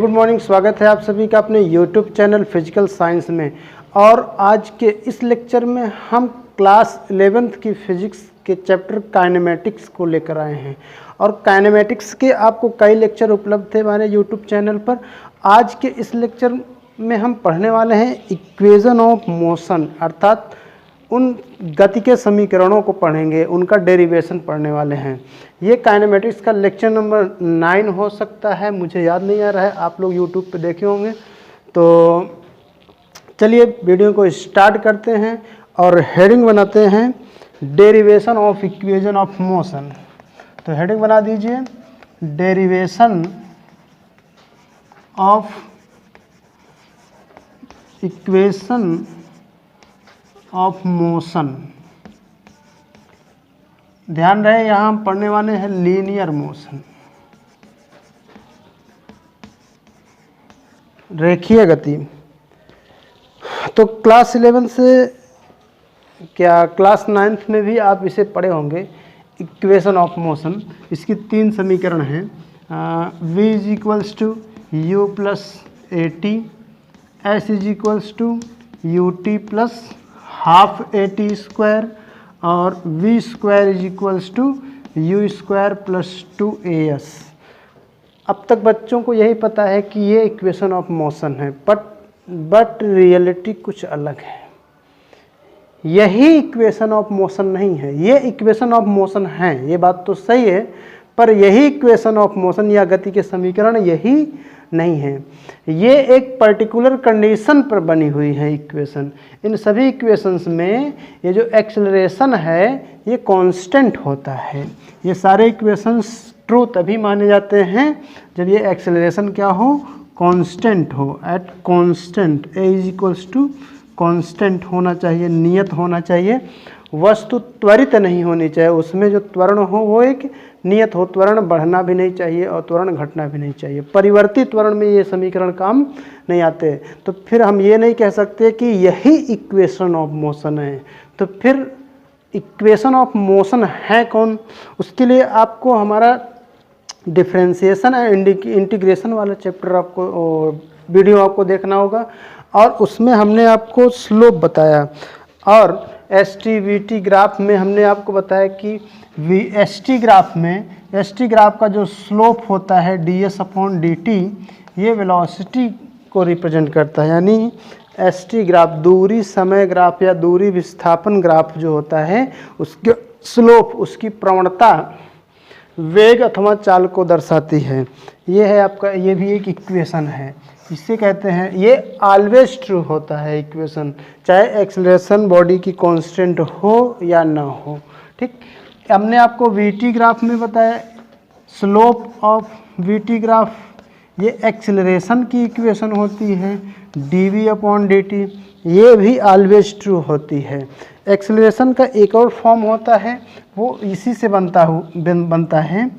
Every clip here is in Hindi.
गुड मॉर्निंग, स्वागत है आप सभी का अपने यूट्यूब चैनल फिजिकल साइंस में। और आज के इस लेक्चर में हम क्लास 11th की फिजिक्स के चैप्टर काइनेमेटिक्स को लेकर आए हैं। और काइनेमेटिक्स के आपको कई लेक्चर उपलब्ध थे हमारे यूट्यूब चैनल पर। आज के इस लेक्चर में हम पढ़ने वाले हैं इक्वेशन ऑफ मोशन, अर्थात उन गति के समीकरणों को पढ़ेंगे, उनका डेरिवेशन पढ़ने वाले हैं। ये काइनेमेटिक्स का लेक्चर नंबर 9 हो सकता है, मुझे याद नहीं आ रहा है, आप लोग यूट्यूब पे देखे होंगे। तो चलिए वीडियो को स्टार्ट करते हैं और हेडिंग बनाते हैं derivation of equation of motion. तो हेडिंग बना दीजिए derivation of equation of motion. ध्यान रहे यहाँ हम पढ़ने वाले हैं लीनियर मोशन, रेखीय गति। तो क्लास 11 से क्या क्लास 9th में भी आप इसे पढ़े होंगे, इक्वेशन ऑफ मोशन। इसकी 3 समीकरण हैं, v is equals to U plus A T, S is equals to U T plus half A T square, और v square is equals to U square plus 2as। अब तक बच्चों को यही पता है कि ये इक्वेशन ऑफ मोशन है, बट रियलिटी कुछ अलग है। यही इक्वेशन ऑफ मोशन नहीं है, ये इक्वेशन ऑफ मोशन है, ये बात तो सही है, पर यही इक्वेशन ऑफ मोशन या गति के समीकरण यही नहीं है। ये एक पर्टिकुलर कंडीशन पर बनी हुई है इक्वेशन। इन सभी इक्वेशंस में ये जो एक्सेलरेशन है ये कांस्टेंट होता है। ये सारे इक्वेशंस ट्रू तभी माने जाते हैं जब ये एक्सेलरेशन क्या हो, कांस्टेंट हो। At constant A is equals to constant होना चाहिए, नियत होना चाहिए। वस्तु त्वरित नहीं होनी चाहिए, उसमें जो त्वरण हो वो एक नियत हो, त्वरण बढ़ना भी नहीं चाहिए और त्वरण घटना भी नहीं चाहिए। परिवर्तित त्वरण में ये समीकरण काम नहीं आते। तो फिर हम ये नहीं कह सकते कि यही इक्वेशन ऑफ मोशन है। तो फिर इक्वेशन ऑफ मोशन है कौन? उसके लिए आपको हमारा डिफरेंशिएशन एंड इंटीग्रेशन वाला चैप्टर आपको वीडियो आपको देखना होगा, और उसमें हमने आपको स्लोप बताया। और ST-VT ग्राफ में हमने आपको बताया कि ST ग्राफ में ST ग्राफ का जो स्लोप होता है ds/dt, ये वेलोसिटी को रिप्रेजेंट करता है। यानी ST ग्राफ दूरी समय ग्राफ या दूरी विस्थापन ग्राफ जो होता है, उसके स्लोप, उसकी प्रवणता वेग अथवा चाल को दर्शाती है। ये है आपका, ये भी एक इक्वेशन है, इसे कहते हैं, ये ऑलवेज ट्रू होता है इक्वेशन, चाहे एक्सेलरेशन बॉडी की कांस्टेंट हो या ना हो। ठीक, हमने आपको VT ग्राफ में बताया स्लोप ऑफ VT ग्राफ, ये एक्सेलरेशन की इक्वेशन होती है dv/dt, ये भी ऑलवेज ट्रू होती है। एक्सेलरेशन का एक और फॉर्म होता है, वो इसी से बनता है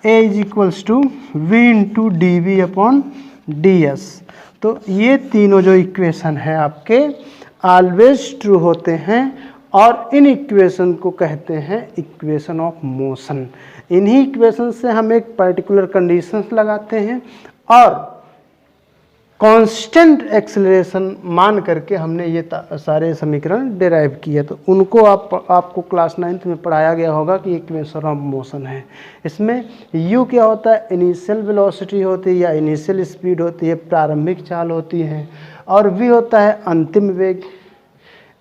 a is equals to v into dv/ds। तो ये तीनों जो इक्वेशन है आपके ऑलवेज ट्रू होते हैं, और इन इक्वेशन को कहते हैं इक्वेशन ऑफ मोशन। इन्हीं इक्वेशन से हम एक पर्टिकुलर कंडीशंस लगाते हैं और कांस्टेंट एक्सेलरेशन मान करके हमने ये सारे समीकरण डिराइव किए। तो उनको आपको क्लास 9th में पढ़ाया गया होगा कि इक्वेशन ऑफ मोशन है। इसमें u क्या होता है, इनिशियल वेलोसिटी होती है या इनिशियल स्पीड होती है, प्रारंभिक चाल होती है, और v होता है अंतिम वेग,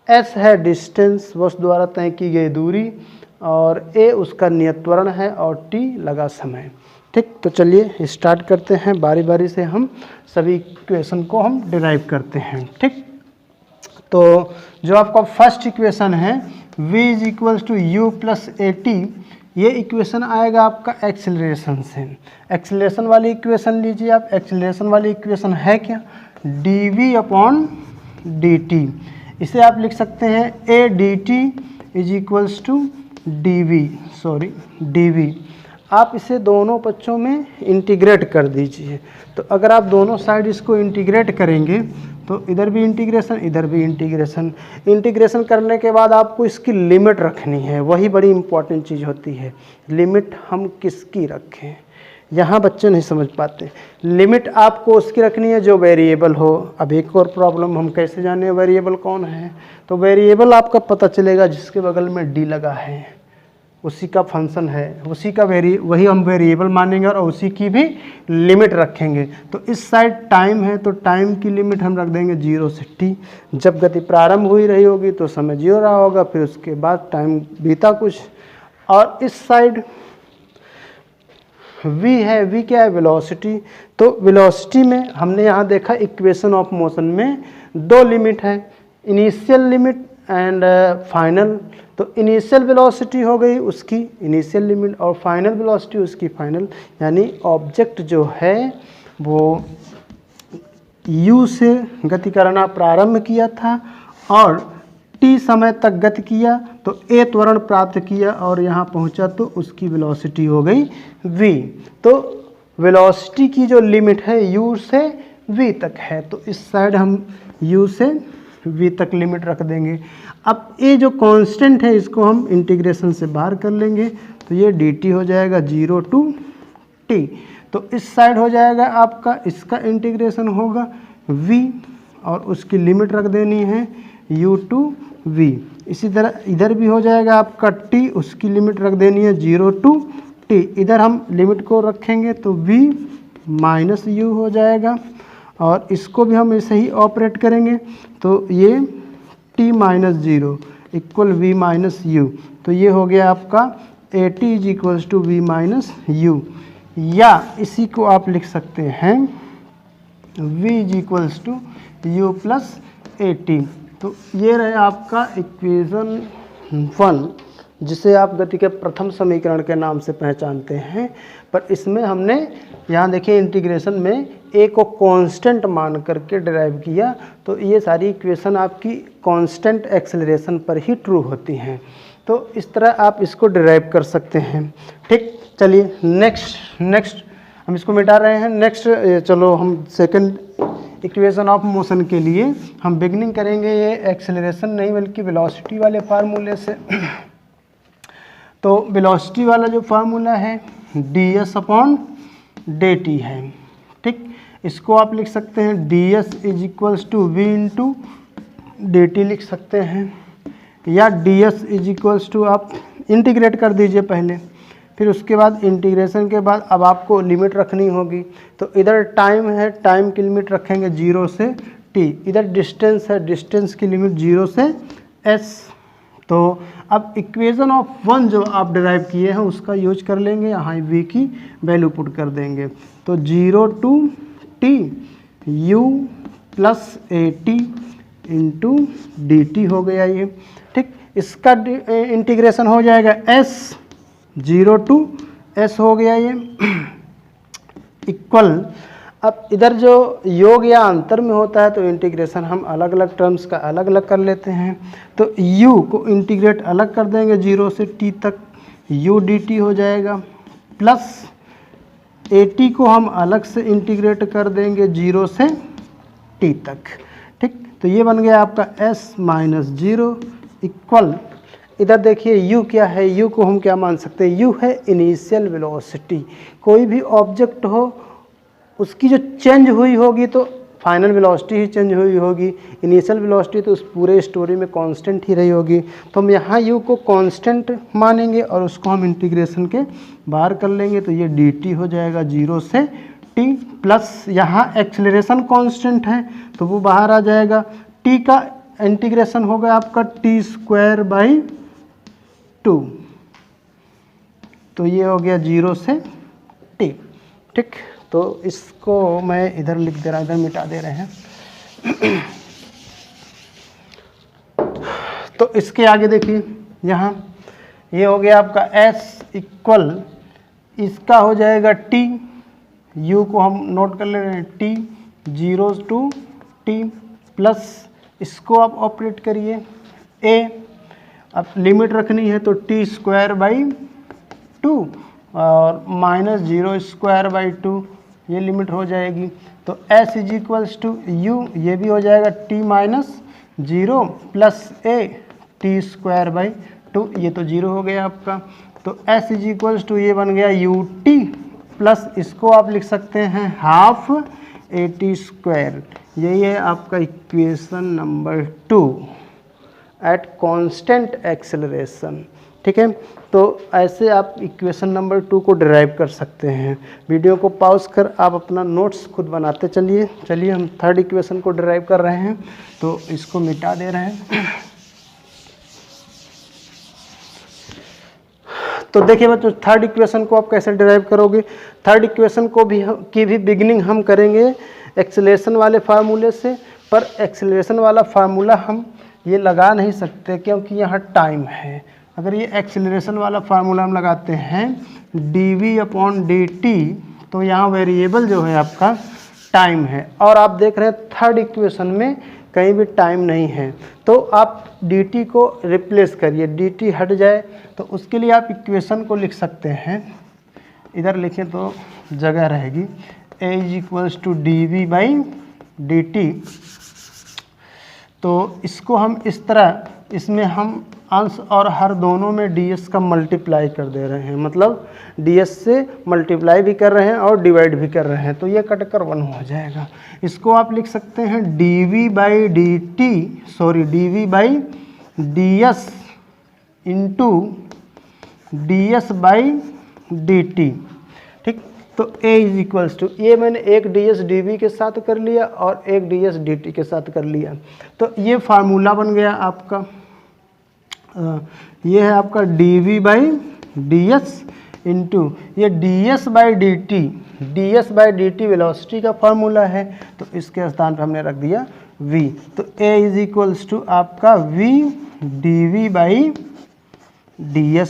s है डिस्टेंस, वस्तु द्वारा तय की गई दूरी, और a उसका नियत त्वरण है, और t लगा समय। ठीक, तो चलिए स्टार्ट करते हैं, बारी बारी से हम सभी इक्वेशन को हम डिराइव करते हैं। ठीक, तो जो आपका फर्स्ट इक्वेशन है v is equals to U plus A T, ये इक्वेशन आएगा आपका एक्सेलरेशन से। एक्सेलरेशन वाली इक्वेशन लीजिए आप। एक्सेलरेशन वाली इक्वेशन है क्या, dv/dt। इसे आप लिख सकते हैं a dt is equals to dv। आप इसे दोनों पक्षों में इंटीग्रेट कर दीजिए। तो अगर आप दोनों साइड इसको इंटीग्रेट करेंगे तो इधर भी इंटीग्रेशन, इधर भी इंटीग्रेशन। इंटीग्रेशन करने के बाद आपको इसकी लिमिट रखनी है, वही बड़ी इंपॉर्टेंट चीज़ होती है। लिमिट हम किसकी रखें, यहाँ बच्चे नहीं समझ पाते। लिमिट आपको उसकी रखनी है जो वेरिएबल हो। अब एक और प्रॉब्लम, हम कैसे जाने वेरिएबल कौन है? तो वेरिएबल आपका पता चलेगा जिसके बगल में डी लगा है, उसी का फंक्शन है, उसी का वही हम वेरिएबल मानेंगे और उसी की भी लिमिट रखेंगे। तो इस साइड टाइम है तो टाइम की लिमिट हम रख देंगे 0 से t। जब गति प्रारंभ हुई रही होगी तो समय 0 रहा होगा, फिर उसके बाद टाइम बीता कुछ। और इस साइड v है, v क्या है? वेलोसिटी। तो वेलोसिटी में हमने यहाँ देखा इक्वेशन ऑफ मोशन में दो लिमिट है, इनिशियल लिमिट एंड फाइनल। तो इनिशियल वेलोसिटी हो गई उसकी इनिशियल लिमिट और फाइनल वेलोसिटी उसकी फाइनल। यानी ऑब्जेक्ट जो है वो u से गति करना प्रारंभ किया था और t समय तक गति किया तो a त्वरण प्राप्त किया और यहाँ पहुँचा तो उसकी वेलोसिटी हो गई v। तो वेलोसिटी की जो लिमिट है u से v तक है, तो इस साइड हम u से v तक लिमिट रख देंगे। अब ये जो कांस्टेंट है इसको हम इंटीग्रेशन से बाहर कर लेंगे, तो ये dt हो जाएगा 0 to t। तो इस साइड हो जाएगा आपका, इसका इंटीग्रेशन होगा v और उसकी लिमिट रख देनी है u to v। इसी तरह इधर भी हो जाएगा आपका t, उसकी लिमिट रख देनी है 0 to t। इधर हम लिमिट को रखेंगे तो v माइनस u हो जाएगा और इसको भी हम ऐसे ही ऑपरेट करेंगे तो ये t minus 0 equal v minus u। तो ये हो गया आपका at is equals to v minus u। या इसी को आप लिख सकते हैं v is equals to u plus at। तो ये रहे आपका इक्वेशन 1, जिसे आप गति के प्रथम समीकरण के नाम से पहचानते हैं। पर इसमें हमने यहाँ देखिए इंटीग्रेशन में a को कांस्टेंट मान करके डिराइव किया, तो ये सारी इक्वेशन आपकी कांस्टेंट एक्सेलरेशन पर ही ट्रू होती हैं। तो इस तरह आप इसको डिराइव कर सकते हैं। ठीक, चलिए नेक्स्ट हम इसको मिटा रहे हैं। नेक्स्ट चलो हम सेकंड इक्वेशन ऑफ मोशन के लिए हम बिगनिंग करेंगे ये एक्सेलरेशन नहीं बल्कि वेलोसिटी वाले फार्मूले से। तो वेलोसिटी वाला जो फार्मूला है ds अपॉन dt है। ठीक, इसको आप लिख सकते हैं ds is equals to v into dt लिख सकते हैं, या ds इज इक्वल्स टू आप इंटीग्रेट कर दीजिए पहले, फिर उसके बाद इंटीग्रेशन के बाद अब आपको लिमिट रखनी होगी। तो इधर टाइम है, टाइम की लिमिट रखेंगे 0 से t। इधर डिस्टेंस है, डिस्टेंस की लिमिट 0 से s। तो अब इक्वेशन ऑफ 1 जो आप डिराइव किए हैं उसका यूज कर लेंगे, यहाँ v की वैल्यू पुट कर देंगे। तो 0 to t u plus at into dt हो गया ये। ठीक, इसका इंटीग्रेशन हो जाएगा s 0 to s हो गया ये इक्वल। अब इधर जो योग या अंतर में होता है तो इंटीग्रेशन हम अलग अलग टर्म्स का अलग अलग कर लेते हैं। तो u को इंटीग्रेट अलग कर देंगे 0 से t तक, u dt हो जाएगा, प्लस at को हम अलग से इंटीग्रेट कर देंगे 0 से t तक। ठीक, तो ये बन गया आपका s माइनस 0 इक्वल। इधर देखिए u क्या है, u को हम क्या मान सकते हैं, u है इनिशियल वेलोसिटी। कोई भी ऑब्जेक्ट हो उसकी जो चेंज हुई होगी तो फाइनल वेलोसिटी ही चेंज हुई होगी, इनिशियल वेलोसिटी तो उस पूरे स्टोरी में कांस्टेंट ही रही होगी। तो हम यहाँ u को कांस्टेंट मानेंगे और उसको हम इंटीग्रेशन के बाहर कर लेंगे, तो ये dt हो जाएगा 0 से t, प्लस यहाँ एक्सेलरेशन कांस्टेंट है तो वो बाहर आ जाएगा। t का इंटीग्रेशन होगा आपका t स्क्वायर बाई 2, तो ये हो गया 0 से t। ठीक, तो इसको मैं इधर लिख दे रहा हूँ, इधर मिटा दे रहे हैं। तो इसके आगे देखिए यहाँ ये हो गया आपका s इक्वल, इसका हो जाएगा t, u को हम नोट कर ले रहे हैं t 0 to t, प्लस इसको आप ऑपरेट करिए a। अब लिमिट रखनी है तो t स्क्वायर बाई 2 और माइनस 0 स्क्वायर बाई 2 ये लिमिट हो जाएगी। तो s is equals to u, ये भी हो जाएगा t minus 0 plus a t square by 2, ये तो 0 हो गया आपका। तो s इज इक्वल्स टू ये बन गया ut प्लस इसको आप लिख सकते हैं हाफ AT²। यही है आपका equation number 2 at constant acceleration. ठीक है, तो ऐसे आप इक्वेशन नंबर 2 को डिराइव कर सकते हैं। वीडियो को पॉज कर आप अपना नोट्स खुद बनाते चलिए। चलिए हम थर्ड इक्वेशन को डिराइव कर रहे हैं, तो इसको मिटा दे रहे हैं। तो देखिए बच्चों, थर्ड इक्वेशन को आप कैसे डिराइव करोगे। थर्ड इक्वेशन को की भी बिगिनिंग हम करेंगे एक्सेलरेशन वाले फार्मूले से, पर एक्सेलरेशन वाला फार्मूला हम ये लगा नहीं सकते क्योंकि यहाँ टाइम है। अगर ये एक्सेलरेशन वाला फार्मूला हम लगाते हैं dv/dt, तो यहाँ वेरिएबल जो है आपका टाइम है, और आप देख रहे हैं थर्ड इक्वेशन में कहीं भी टाइम नहीं है। तो आप dt को रिप्लेस करिए, dt हट जाए, तो उसके लिए आप इक्वेशन को लिख सकते हैं। इधर लिखें तो जगह रहेगी, a = dv/dt। तो इसको हम इस तरह, इसमें हम अंश और हर दोनों में ds का मल्टीप्लाई कर दे रहे हैं, मतलब ds से मल्टीप्लाई भी कर रहे हैं और डिवाइड भी कर रहे हैं, तो ये कटकर 1 हो जाएगा। इसको आप लिख सकते हैं dv/ds इंटू ds/dt। ठीक, तो ये मैंने एक ds dv के साथ कर लिया और एक ds dt के साथ कर लिया, तो ये फार्मूला बन गया आपका। ये है आपका dv/ds इंटू ये ds/dt वेलोसिटी का फार्मूला है, तो इसके स्थान पे हमने रख दिया v। तो a = आपका v dv/ds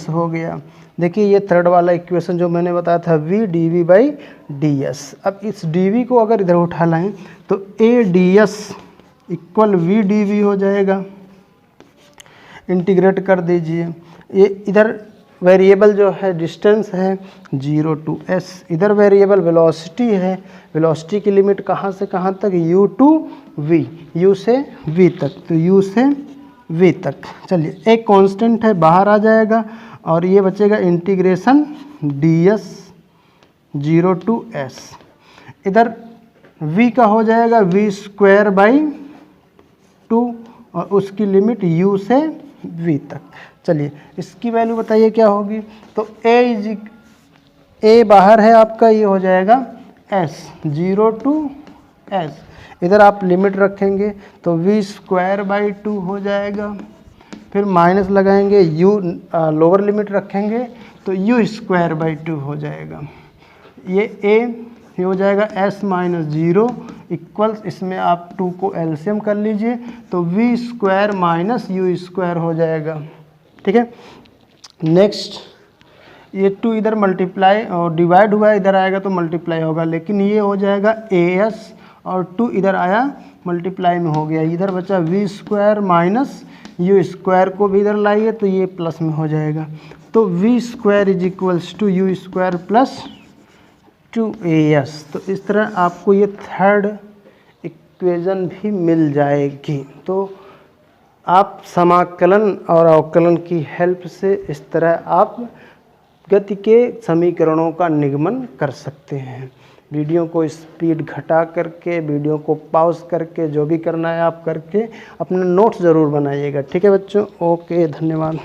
हो गया। देखिए ये थर्ड वाला इक्वेशन जो मैंने बताया था v dv/ds। अब इस dv को अगर इधर उठा लाएं तो a ds = v dv हो जाएगा। इंटीग्रेट कर दीजिए, ये इधर वेरिएबल जो है डिस्टेंस है 0 to s, इधर वेरिएबल वेलोसिटी है। वेलोसिटी की लिमिट कहाँ से कहाँ तक, u to v, u से v तक, तो u से v तक। चलिए एक कांस्टेंट है बाहर आ जाएगा और ये बचेगा इंटीग्रेशन ds 0 to s। इधर v का हो जाएगा v²/2 और उसकी लिमिट u से v तक। चलिए इसकी वैल्यू बताइए क्या होगी। तो a बाहर है आपका, ये हो जाएगा s 0 to s। इधर आप लिमिट रखेंगे तो v²/2 हो जाएगा, फिर माइनस लगाएंगे, u लोअर लिमिट रखेंगे तो u²/2 हो जाएगा। ये हो जाएगा s - 0 इक्वल्स, इसमें आप 2 को एलसीएम कर लीजिए तो v² - u² हो जाएगा। ठीक है, नेक्स्ट ये 2 इधर मल्टीप्लाई और डिवाइड हुआ है, इधर आएगा तो मल्टीप्लाई होगा, लेकिन ये हो जाएगा as और 2 इधर आया मल्टीप्लाई में हो गया, इधर बचा v² - u² को भी इधर लाइए तो ये प्लस में हो जाएगा। तो v² = u² + 2as। तो इस तरह आपको ये थर्ड इक्वेशन भी मिल जाएगी। तो आप समाकलन और अवकलन की हेल्प से इस तरह आप गति के समीकरणों का निगमन कर सकते हैं। वीडियो को स्पीड घटा करके, वीडियो को पॉज करके, जो भी करना है आप करके अपने नोट्स ज़रूर बनाइएगा। ठीक है बच्चों, ओके, धन्यवाद।